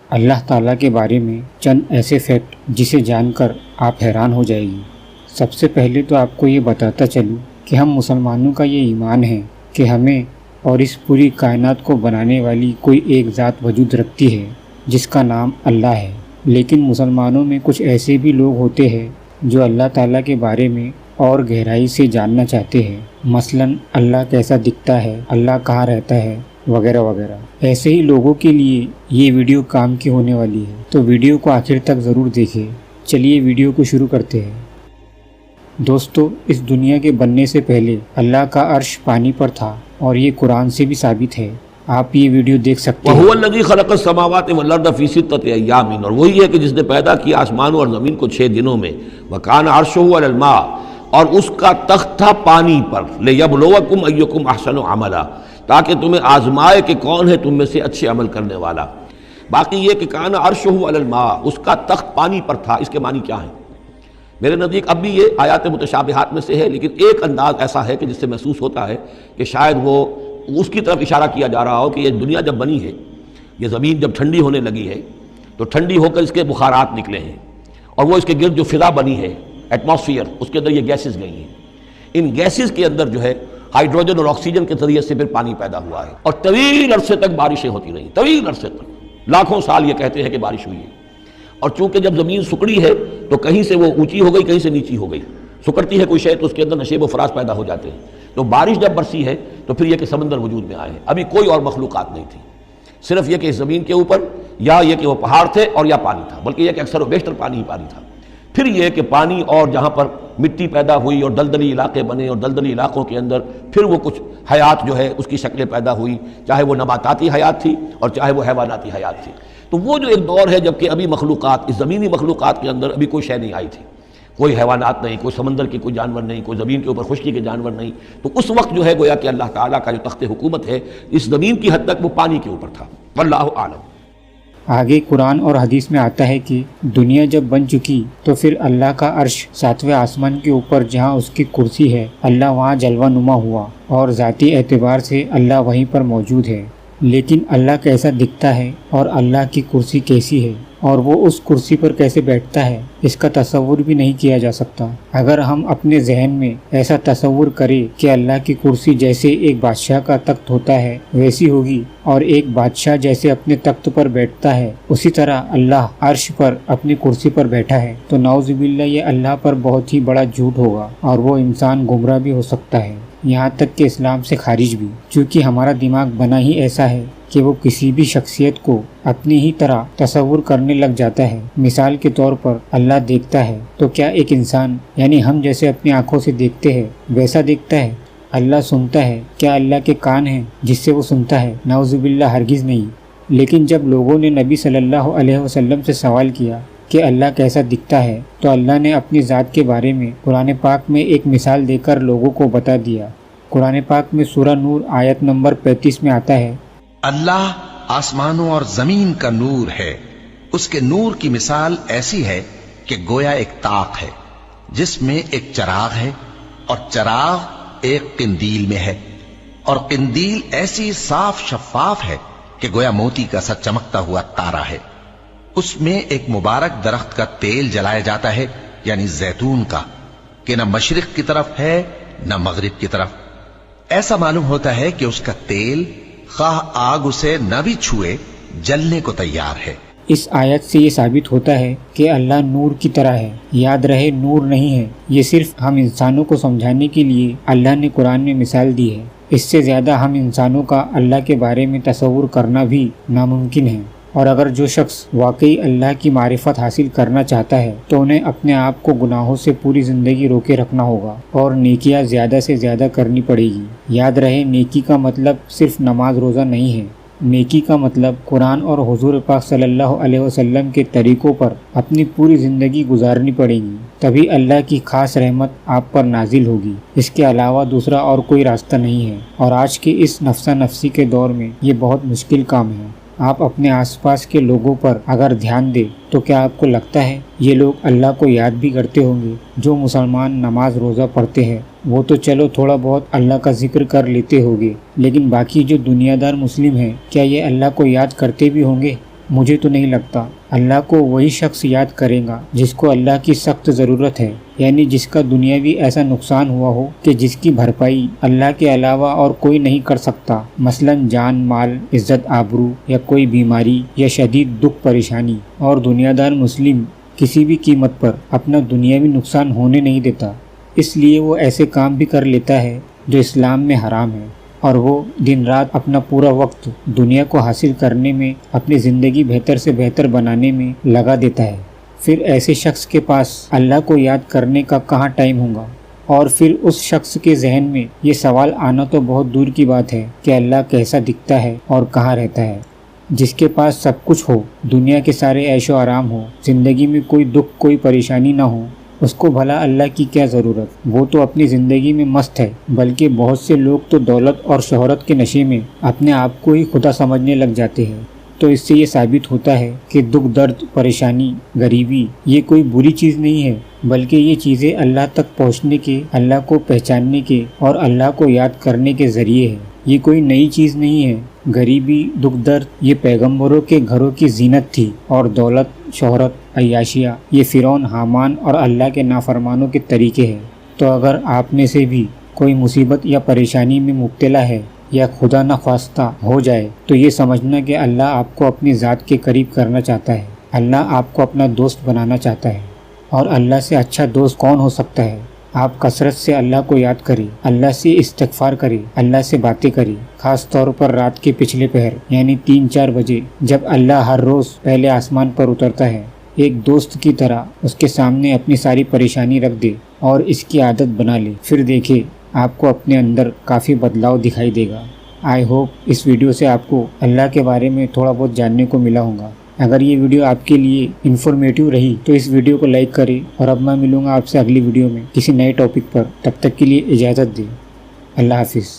اللہ تعالیٰ کے بارے میں چند ایسے فیکٹ جسے جان کر آپ حیران ہو جائے گی۔ سب سے پہلے تو آپ کو یہ بتاتا چلوں کہ ہم مسلمانوں کا یہ ایمان ہے کہ ہمیں اور اس پوری کائنات کو بنانے والی کوئی ایک ذات وجود رکھتی ہے جس کا نام اللہ ہے۔ لیکن مسلمانوں میں کچھ ایسے بھی لوگ ہوتے ہیں جو اللہ تعالیٰ کے بارے میں اور گہرائی سے جاننا چاہتے ہیں، مثلاً اللہ کیسا دکھتا ہے، اللہ کہاں رہتا ہے، وغیرہ وغیرہ۔ ایسے ہی لوگوں کے لیے یہ ویڈیو کام کی ہونے والی ہے، تو ویڈیو کو آخر تک ضرور دیکھیں۔ چلیے ویڈیو کو شروع کرتے ہیں۔ دوستو، اس دنیا کے بننے سے پہلے اللہ کا عرش پانی پر تھا، اور یہ قرآن سے بھی ثابت ہے۔ آپ یہ ویڈیو دیکھ سکتے ہیں۔ وَهُوَ الَّذِي خَلَقَ السَّمَاوَاتِ وَالْأَرْضَ فِي سِتَّةِ أَيَّامٍ، اور وہی ہے کہ جس نے پیدا کیا آسمانوں اور زمین کو 6 دنوں میں۔ وَكَانَ عَرْشُهُ عَلَى الْمَاءِ، اور اس کا تخت تھا پانی پر۔ لِيَبْلُوَكُمْ أَيُّكُمْ أَحْسَنُ عَمَلًا، تاکہ تمہیں آزمائے کہ کون ہے تم میں سے اچھے عمل کرنے والا۔ باقی یہ کہ کان عرشہ علی الماء، اس کا تخت پانی پر تھا، اس کے معنی کیا ہیں؟ میرے نزدیک اب بھی یہ آیات متشابہات میں سے ہے، لیکن ایک انداز ایسا ہے کہ جس سے محسوس ہوتا ہے کہ شاید وہ اس کی طرف اشارہ کیا جا رہا ہو کہ یہ دنیا جب بنی ہے، یہ زمین جب ٹھنڈی ہونے لگی ہے تو ٹھنڈی ہو کر اس کے بخارات نکلے ہیں، اور وہ اس کے گرد جو فضا بنی ہے، ایٹماسفیئر، اس کے اندر یہ گیسز گئی ہیں۔ ان گیسز کے اندر جو ہے ہائیڈروجن اور آکسیجن کے ذریعے سے پھر پانی پیدا ہوا ہے، اور طویل عرصے تک بارشیں ہوتی رہیں، طویل عرصے تک، لاکھوں سال یہ کہتے ہیں کہ بارش ہوئی ہے۔ اور چونکہ جب زمین سکڑی ہے تو کہیں سے وہ اونچی ہو گئی، کہیں سے نیچی ہو گئی، سکڑتی ہے کوئی شے تو اس کے اندر نشیب و فراز پیدا ہو جاتے ہیں، تو بارش جب برسی ہے تو پھر یہ کہ سمندر وجود میں آئے ہیں۔ ابھی کوئی اور مخلوقات نہیں تھی، صرف یہ کہ اس زمین کے اوپر یا یہ کہ وہ پہاڑ تھے اور یا پانی تھا، بلکہ یہ کہ اکثر و بیشتر پانی ہی پانی تھا۔ پھر یہ کہ پانی اور جہاں پر مٹی پیدا ہوئی اور دلدلی علاقے بنے، اور دلدلی علاقوں کے اندر پھر وہ کچھ حیات جو ہے اس کی شکلیں پیدا ہوئی، چاہے وہ نباتاتی حیات تھی اور چاہے وہ حیواناتی حیات تھی۔ تو وہ جو ایک دور ہے جب کہ ابھی مخلوقات، اس زمینی مخلوقات کے اندر ابھی کوئی شے نہیں آئی تھی، کوئی حیوانات نہیں، کوئی سمندر کے کوئی جانور نہیں، کوئی زمین کے اوپر خشکی کے جانور نہیں، تو اس وقت جو ہے گویا کہ اللہ تعالیٰ کا جو تخت حکومت ہے اس زمین کی حد تک وہ پانی کے اوپر تھا۔ واللہ اعلم۔ آگے قرآن اور حدیث میں آتا ہے کہ دنیا جب بن چکی تو پھر اللہ کا عرش 7ویں آسمان کے اوپر جہاں اس کی کرسی ہے، اللہ وہاں جلوہ نما ہوا، اور ذاتی اعتبار سے اللہ وہیں پر موجود ہے۔ لیکن اللہ کیسا دکھتا ہے اور اللہ کی کرسی کیسی ہے اور وہ اس کرسی پر کیسے بیٹھتا ہے، اس کا تصور بھی نہیں کیا جا سکتا۔ اگر ہم اپنے ذہن میں ایسا تصور کریں کہ اللہ کی کرسی جیسے ایک بادشاہ کا تخت ہوتا ہے ویسی ہوگی، اور ایک بادشاہ جیسے اپنے تخت پر بیٹھتا ہے اسی طرح اللہ عرش پر اپنی کرسی پر بیٹھا ہے، تو نعوذ باللہ یہ اللہ پر بہت ہی بڑا جھوٹ ہوگا، اور وہ انسان گمراہ بھی ہو سکتا ہے، یہاں تک کہ اسلام سے خارج بھی، چونکہ ہمارا دماغ بنا ہی ایسا ہے کہ وہ کسی بھی شخصیت کو اپنی ہی طرح تصور کرنے لگ جاتا ہے۔ مثال کے طور پر اللہ دیکھتا ہے تو کیا ایک انسان یعنی ہم جیسے اپنی آنکھوں سے دیکھتے ہیں ویسا دیکھتا ہے؟ اللہ سنتا ہے، کیا اللہ کے کان ہیں جس سے وہ سنتا ہے؟ نعوذ باللہ ہرگز نہیں۔ لیکن جب لوگوں نے نبی صلی اللہ علیہ وسلم سے سوال کیا کہ اللہ کیسا دکھتا ہے، تو اللہ نے اپنی ذات کے بارے میں قرآن پاک میں ایک مثال دے کر لوگوں کو بتا دیا۔ قرآن پاک میں سورہ نور آیت نمبر 35 میں آتا ہے، اللہ آسمانوں اور زمین کا نور ہے، اس کے نور کی مثال ایسی ہے کہ گویا ایک طاق ہے جس میں ایک چراغ ہے، اور چراغ ایک قندیل میں ہے، اور قندیل ایسی صاف شفاف ہے کہ گویا موتی کا سا چمکتا ہوا تارا ہے۔ اس میں ایک مبارک درخت کا تیل جلایا جاتا ہے، یعنی زیتون کا، کہ نہ مشرق کی طرف ہے نہ مغرب کی طرف۔ ایسا معلوم ہوتا ہے کہ اس کا تیل خواہ آگ اسے نہ بھی چھوئے جلنے کو تیار ہے۔ اس آیت سے یہ ثابت ہوتا ہے کہ اللہ نور کی طرح ہے۔ یاد رہے نور نہیں ہے، یہ صرف ہم انسانوں کو سمجھانے کے لیے اللہ نے قرآن میں مثال دی ہے۔ اس سے زیادہ ہم انسانوں کا اللہ کے بارے میں تصور کرنا بھی ناممکن ہے، اور اگر جو شخص واقعی اللہ کی معرفت حاصل کرنا چاہتا ہے تو انہیں اپنے آپ کو گناہوں سے پوری زندگی روکے رکھنا ہوگا، اور نیکیاں زیادہ سے زیادہ کرنی پڑے گی۔ یاد رہے نیکی کا مطلب صرف نماز روزہ نہیں ہے، نیکی کا مطلب قرآن اور حضور پاک صلی اللہ علیہ وسلم کے طریقوں پر اپنی پوری زندگی گزارنی پڑے گی، تبھی اللہ کی خاص رحمت آپ پر نازل ہوگی۔ اس کے علاوہ دوسرا اور کوئی راستہ نہیں ہے، اور آج کے اس نفسا نفسی کے دور میں یہ بہت مشکل کام ہے۔ آپ اپنے آس پاس کے لوگوں پر اگر دھیان دیں تو کیا آپ کو لگتا ہے یہ لوگ اللہ کو یاد بھی کرتے ہوں گے؟ جو مسلمان نماز روزہ پڑھتے ہیں وہ تو چلو تھوڑا بہت اللہ کا ذکر کر لیتے ہوں گے، لیکن باقی جو دنیا دار مسلم ہیں کیا یہ اللہ کو یاد کرتے بھی ہوں گے؟ مجھے تو نہیں لگتا اللہ کو وہی شخص یاد کرے گا جس کو اللہ کی سخت ضرورت ہے، یعنی جس کا دنیاوی ایسا نقصان ہوا ہو کہ جس کی بھرپائی اللہ کے علاوہ اور کوئی نہیں کر سکتا، مثلا جان مال، عزت آبرو، یا کوئی بیماری یا شدید دکھ پریشانی۔ اور دنیا دار مسلم کسی بھی قیمت پر اپنا دنیاوی نقصان ہونے نہیں دیتا، اس لیے وہ ایسے کام بھی کر لیتا ہے جو اسلام میں حرام ہے، اور وہ دن رات اپنا پورا وقت دنیا کو حاصل کرنے میں، اپنی زندگی بہتر سے بہتر بنانے میں لگا دیتا ہے۔ پھر ایسے شخص کے پاس اللہ کو یاد کرنے کا کہاں ٹائم ہوگا؟ اور پھر اس شخص کے ذہن میں یہ سوال آنا تو بہت دور کی بات ہے کہ اللہ کیسا دکھتا ہے اور کہاں رہتا ہے۔ جس کے پاس سب کچھ ہو، دنیا کے سارے عیش و آرام ہو، زندگی میں کوئی دکھ کوئی پریشانی نہ ہو، اس کو بھلا اللہ کی کیا ضرورت؟ وہ تو اپنی زندگی میں مست ہے، بلکہ بہت سے لوگ تو دولت اور شہرت کے نشے میں اپنے آپ کو ہی خدا سمجھنے لگ جاتے ہیں۔ تو اس سے یہ ثابت ہوتا ہے کہ دکھ، درد، پریشانی، غریبی یہ کوئی بری چیز نہیں ہے، بلکہ یہ چیزیں اللہ تک پہنچنے کے، اللہ کو پہچاننے کے اور اللہ کو یاد کرنے کے ذریعے ہے۔ یہ کوئی نئی چیز نہیں ہے۔ غریبی، دکھ، درد یہ پیغمبروں کے گھروں کی زینت تھی، اور دولت، شہرت، عیاشیاں یہ فرعون، حامان اور اللہ کے نافرمانوں کے طریقے ہیں۔ تو اگر آپ میں سے بھی کوئی مصیبت یا پریشانی میں مبتلا ہے یا خدا نخواستہ ہو جائے، تو یہ سمجھنا کہ اللہ آپ کو اپنی ذات کے قریب کرنا چاہتا ہے، اللہ آپ کو اپنا دوست بنانا چاہتا ہے۔ اور اللہ سے اچھا دوست کون ہو سکتا ہے؟ آپ کثرت سے اللہ کو یاد کریں، اللہ سے استغفار کریں، اللہ سے باتیں کریں، خاص طور پر رات کے پچھلے پہر یعنی 3-4 بجے، جب اللہ ہر روز پہلے آسمان پر اترتا ہے۔ ایک دوست کی طرح اس کے سامنے اپنی ساری پریشانی رکھ دے اور اس کی عادت بنا لے، پھر دیکھیں آپ کو اپنے اندر کافی بدلاؤ دکھائی دے گا۔ آئی ہوپ اس ویڈیو سے آپ کو اللہ کے بارے میں تھوڑا بہت جاننے کو ملا ہوگا۔ اگر یہ ویڈیو آپ کے لیے انفارمیٹیو رہی تو اس ویڈیو کو لائک کریں، اور اب میں ملوں گا آپ سے اگلی ویڈیو میں کسی نئے ٹاپک پر۔ تب تک کے لیے اجازت دیں۔ اللہ حافظ۔